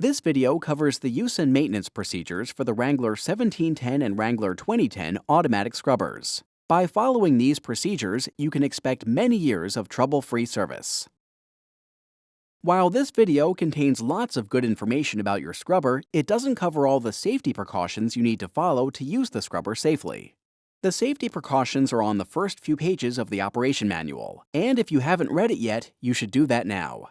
This video covers the use and maintenance procedures for the Wrangler 1710 and Wrangler 2010 automatic scrubbers. By following these procedures, you can expect many years of trouble-free service. While this video contains lots of good information about your scrubber, it doesn't cover all the safety precautions you need to follow to use the scrubber safely. The safety precautions are on the first few pages of the operation manual, and if you haven't read it yet, you should do that now.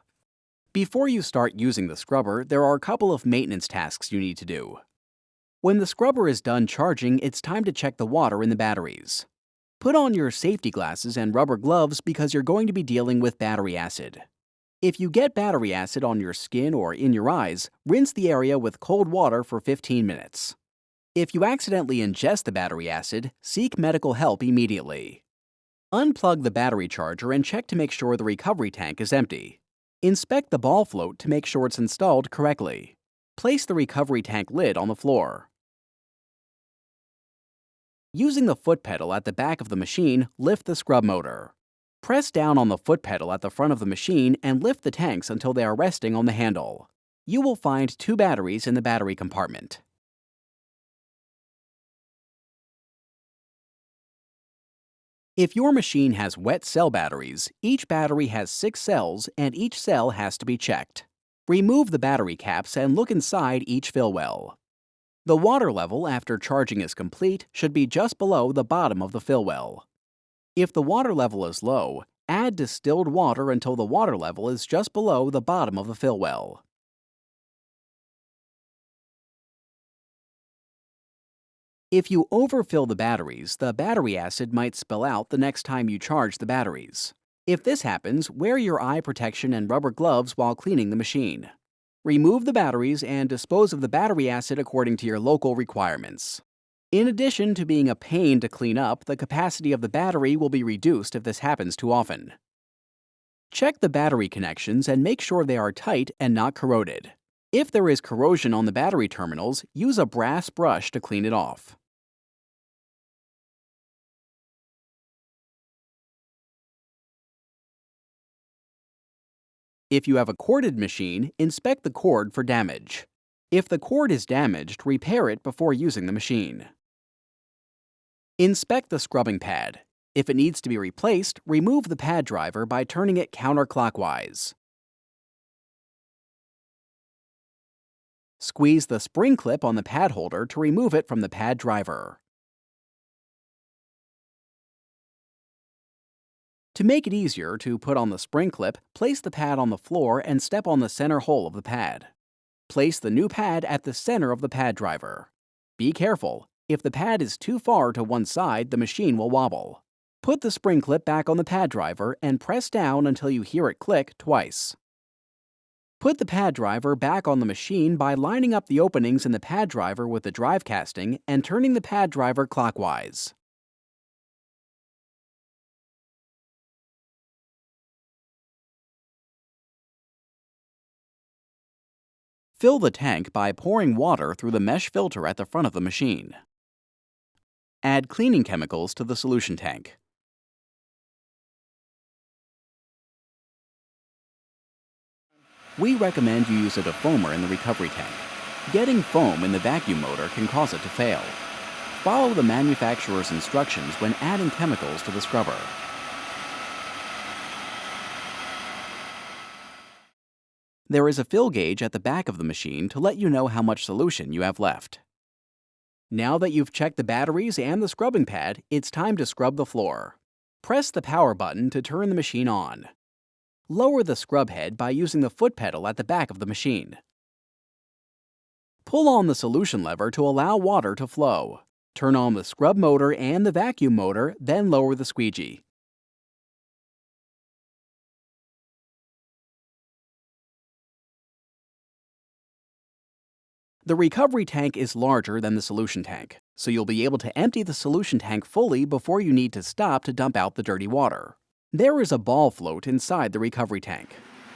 Before you start using the scrubber, there are a couple of maintenance tasks you need to do. When the scrubber is done charging, it's time to check the water in the batteries. Put on your safety glasses and rubber gloves because you're going to be dealing with battery acid. If you get battery acid on your skin or in your eyes, rinse the area with cold water for 15 minutes. If you accidentally ingest the battery acid, seek medical help immediately. Unplug the battery charger and check to make sure the recovery tank is empty. Inspect the ball float to make sure it's installed correctly. Place the recovery tank lid on the floor. Using the foot pedal at the back of the machine, lift the scrub motor. Press down on the foot pedal at the front of the machine and lift the tanks until they are resting on the handle. You will find 2 batteries in the battery compartment. If your machine has wet cell batteries, each battery has 6 cells and each cell has to be checked. Remove the battery caps and look inside each fill well. The water level after charging is complete should be just below the bottom of the fill well. If the water level is low, add distilled water until the water level is just below the bottom of the fill well. If you overfill the batteries, the battery acid might spill out the next time you charge the batteries. If this happens, wear your eye protection and rubber gloves while cleaning the machine. Remove the batteries and dispose of the battery acid according to your local requirements. In addition to being a pain to clean up, the capacity of the battery will be reduced if this happens too often. Check the battery connections and make sure they are tight and not corroded. If there is corrosion on the battery terminals, use a brass brush to clean it off. If you have a corded machine, inspect the cord for damage. If the cord is damaged, repair it before using the machine. Inspect the scrubbing pad. If it needs to be replaced, remove the pad driver by turning it counterclockwise. Squeeze the spring clip on the pad holder to remove it from the pad driver. To make it easier to put on the spring clip, place the pad on the floor and step on the center hole of the pad. Place the new pad at the center of the pad driver. Be careful. If the pad is too far to one side, the machine will wobble. Put the spring clip back on the pad driver and press down until you hear it click twice. Put the pad driver back on the machine by lining up the openings in the pad driver with the drive casting and turning the pad driver clockwise. Fill the tank by pouring water through the mesh filter at the front of the machine. Add cleaning chemicals to the solution tank. We recommend you use a defoamer in the recovery tank. Getting foam in the vacuum motor can cause it to fail. Follow the manufacturer's instructions when adding chemicals to the scrubber. There is a fill gauge at the back of the machine to let you know how much solution you have left. Now that you've checked the batteries and the scrubbing pad, it's time to scrub the floor. Press the power button to turn the machine on. Lower the scrub head by using the foot pedal at the back of the machine. Pull on the solution lever to allow water to flow. Turn on the scrub motor and the vacuum motor, then lower the squeegee. The recovery tank is larger than the solution tank, so you'll be able to empty the solution tank fully before you need to stop to dump out the dirty water. There is a ball float inside the recovery tank.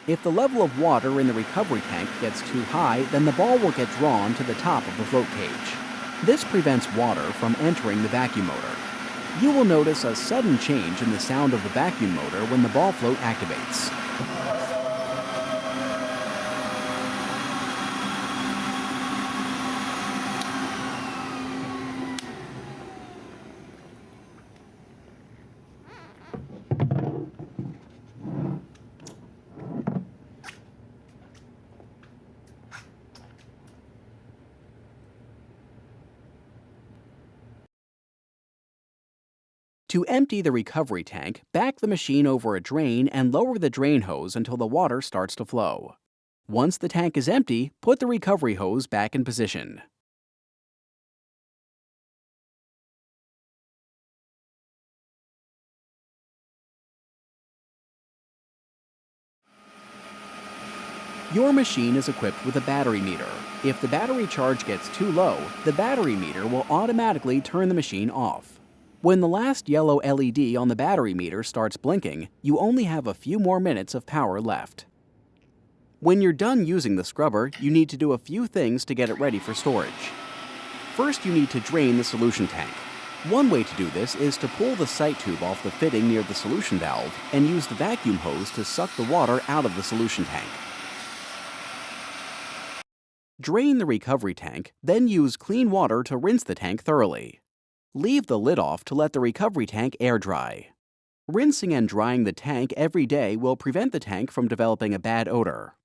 If the level of water in the recovery tank gets too high, then the ball will get drawn to the top of the float cage. This prevents water from entering the vacuum motor. You will notice a sudden change in the sound of the vacuum motor when the ball float activates. To empty the recovery tank, back the machine over a drain and lower the drain hose until the water starts to flow. Once the tank is empty, put the recovery hose back in position. Your machine is equipped with a battery meter. If the battery charge gets too low, the battery meter will automatically turn the machine off. When the last yellow LED on the battery meter starts blinking, you only have a few more minutes of power left. When you're done using the scrubber, you need to do a few things to get it ready for storage. First, you need to drain the solution tank. One way to do this is to pull the sight tube off the fitting near the solution valve and use the vacuum hose to suck the water out of the solution tank. Drain the recovery tank, then use clean water to rinse the tank thoroughly. Leave the lid off to let the recovery tank air dry. Rinsing and drying the tank every day will prevent the tank from developing a bad odor.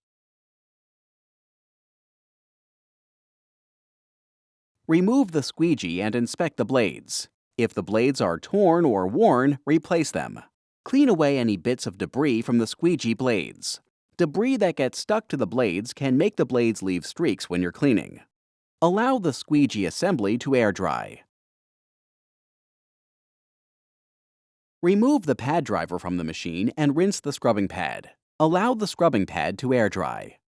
Remove the squeegee and inspect the blades. If the blades are torn or worn, replace them. Clean away any bits of debris from the squeegee blades. Debris that gets stuck to the blades can make the blades leave streaks when you're cleaning. Allow the squeegee assembly to air dry. Remove the pad driver from the machine and rinse the scrubbing pad. Allow the scrubbing pad to air dry.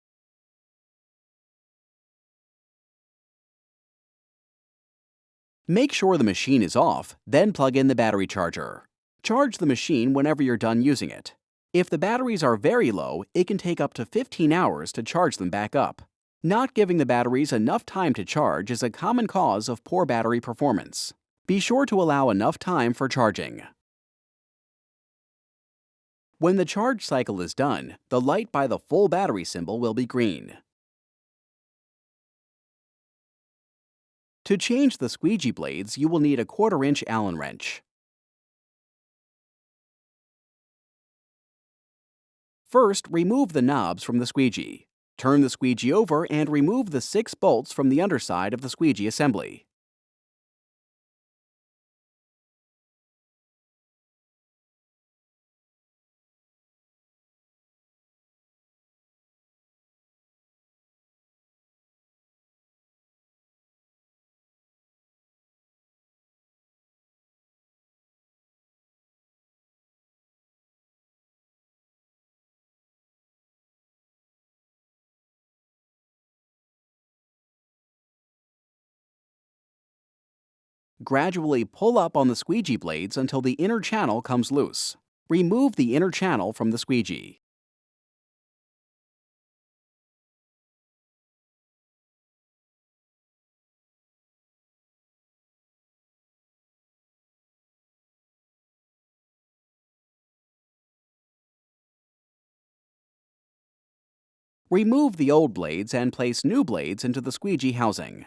Make sure the machine is off, then plug in the battery charger. Charge the machine whenever you're done using it. If the batteries are very low, it can take up to 15 hours to charge them back up. Not giving the batteries enough time to charge is a common cause of poor battery performance. Be sure to allow enough time for charging. When the charge cycle is done, the light by the full battery symbol will be green. To change the squeegee blades, you will need a 1/4-inch Allen wrench. First, remove the knobs from the squeegee. Turn the squeegee over and remove the 6 bolts from the underside of the squeegee assembly. Gradually pull up on the squeegee blades until the inner channel comes loose. Remove the inner channel from the squeegee. Remove the old blades and place new blades into the squeegee housing.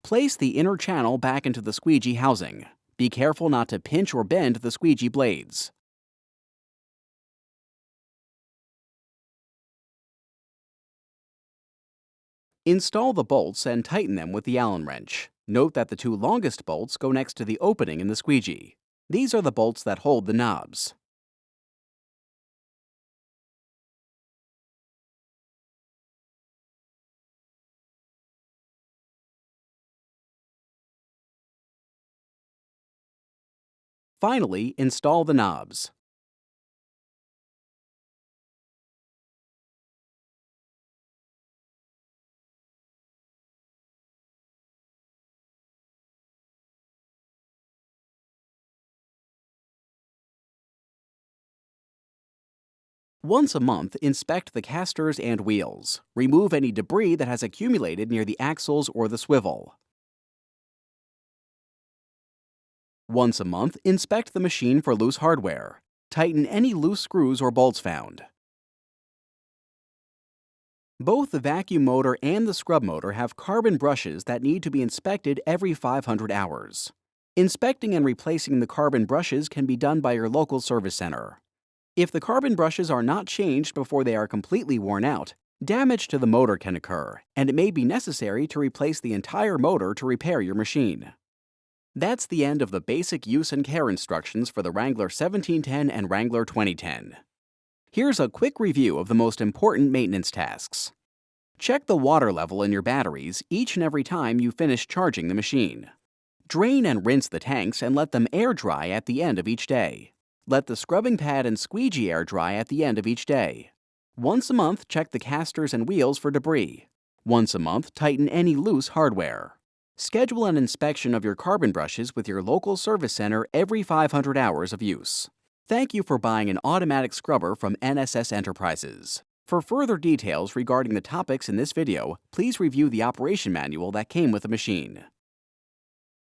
Place the inner channel back into the squeegee housing. Be careful not to pinch or bend the squeegee blades. Install the bolts and tighten them with the Allen wrench. Note that the 2 longest bolts go next to the opening in the squeegee. These are the bolts that hold the knobs. Finally, install the knobs. Once a month, inspect the casters and wheels. Remove any debris that has accumulated near the axles or the swivel. Once a month, inspect the machine for loose hardware. Tighten any loose screws or bolts found. Both the vacuum motor and the scrub motor have carbon brushes that need to be inspected every 500 hours. Inspecting and replacing the carbon brushes can be done by your local service center. If the carbon brushes are not changed before they are completely worn out, damage to the motor can occur, and it may be necessary to replace the entire motor to repair your machine. That's the end of the basic use and care instructions for the Wrangler 1710 and Wrangler 2010. Here's a quick review of the most important maintenance tasks. Check the water level in your batteries each and every time you finish charging the machine. Drain and rinse the tanks and let them air dry at the end of each day. Let the scrubbing pad and squeegee air dry at the end of each day. Once a month, check the casters and wheels for debris. Once a month, tighten any loose hardware. Schedule an inspection of your carbon brushes with your local service center every 500 hours of use. Thank you for buying an automatic scrubber from NSS Enterprises. For further details regarding the topics in this video, please review the operation manual that came with the machine.